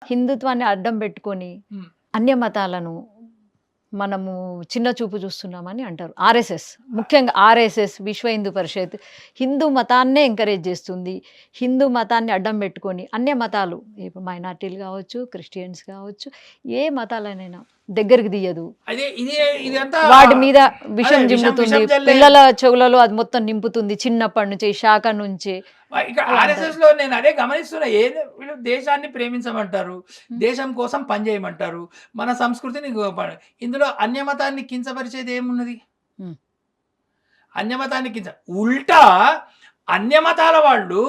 హిందుత్వాన్ని అడ్డం పెట్టుకొని హ్మ్. అన్య మతాలను మనము చిన్న చూపు చూస్తున్నామని అంటారు. ఆర్ఎస్ఎస్ ముఖ్యంగా ఆర్ఎస్ఎస్, విశ్వ హిందూ పరిషత్ హిందూ మతాన్నే ఎంకరేజ్ చేస్తుంది. హిందూ మతాన్ని అడ్డం పెట్టుకొని అన్య మతాలు ఇప్పుడు మైనారిటీలు కావచ్చు, క్రిస్టియన్స్ కావచ్చు, ఏ మతాలనైనా దగ్గరికి తీయదు. అదే ఇదంతా వాటి మీద విషం అదే జిమ్ముతుంది. విషం జల్లే పిల్లల చెవులలో అది మొత్తం నింపుతుంది చిన్నప్పటి నుంచి, శాఖ నుంచే. ఇక్కడ అలా అంటారు. ఆర్ఎస్ఎస్‌లో నేను అదే గమనిస్తున్నా. వీళ్ళు దేశాన్ని ప్రేమించమంటారు. దేశం కోసం పనిచేయమంటారు. మన సంస్కృతిని ఇందులో అన్యమతాన్ని కించపరిచేది ఏమున్నది? హ్మ్. అన్యమతాన్ని ఉల్టా అన్యమతాల వాళ్ళు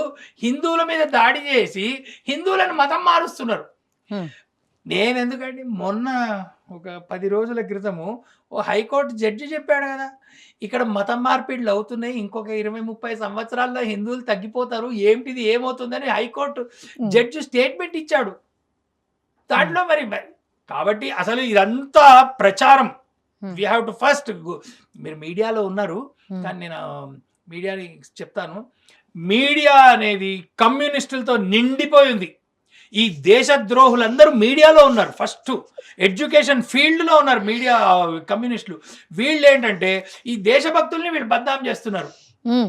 హిందువుల మీద దాడి చేసి హిందువులను మతం మారుస్తున్నారు. హ్మ్. నేనెందుకండి మొన్న ఒక 10 రోజుల క్రితము ఓ హైకోర్టు జడ్జి చెప్పాడు గదా! ఇక్కడ మతం మార్పిడులు అవుతున్నాయి. ఇంకొక 20, 30 సంవత్సరాల్లో హిందువులు తగ్గిపోతారు. ఏంటిది ఏమవుతుందని హైకోర్టు హ్మ్. జడ్జి స్టేట్మెంట్ ఇచ్చాడు. హ్మ్. దాంట్లో మరి కాబట్టి అసలు ఇదంతా ప్రచారం. హ్మ్. వి హావ్ టు ఫస్ట్ మీరు మీడియాలో ఉన్నారు. హ్మ్. కానీ నేను మీడియాని చెప్తాను. మీడియా అనేది కమ్యూనిస్టులతో నిండిపోయింది. ఈ దేశద్రోహులందరూ మీడియాలో ఉన్నారు. ఫస్ట్ ఎడ్యుకేషన్ ఫీల్డ్‌లో ఉన్నారు మీడియా కమ్యూనిస్టులు. వీళ్ళేంటంటే ఈ దేశభక్తుల్ని వీళ్ళు బద్నాం చేస్తున్నారు. హ్మ్.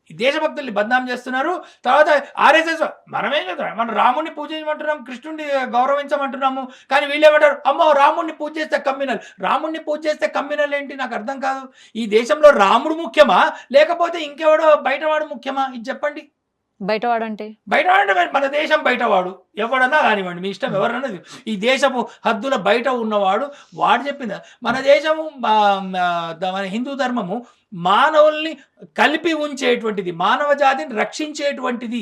ఈ దేశభక్తుల్ని బద్నాం చేస్తున్నారు. తర్వాత ఆర్ఎస్ఎస్ మనమేం చేద్దాం? మనం రాముడిని పూజించమంటున్నాం, కృష్ణుడిని గౌరవించమంటున్నాము. కానీ వీళ్ళేమంటారు? అమ్మో! రాముడిని పూజ చేస్తే కమ్యూనల్. రాముడిని పూజ చేస్తే కమ్యూనల్ ఏంటి? నాకు అర్థం కాదు. ఈ దేశంలో రాముడు ముఖ్యమా? లేకపోతే ఇంకెవడో బయటవాడు ముఖ్యమా? ఇది చెప్పండి. బయటవాడంటే? బయటవాడంటే మరి మన దేశం బయటవాడు. ఎవడన్నా కానివ్వండి. మీ ఇష్టం ఎవరన్నా ఈ దేశపు హద్దుల బయట ఉన్నవాడు వాడు చెప్పింది. మన దేశము మన హిందూ ధర్మము మానవుల్ని కలిపి ఉంచేటువంటిది. మానవ జాతిని రక్షించేటువంటిది.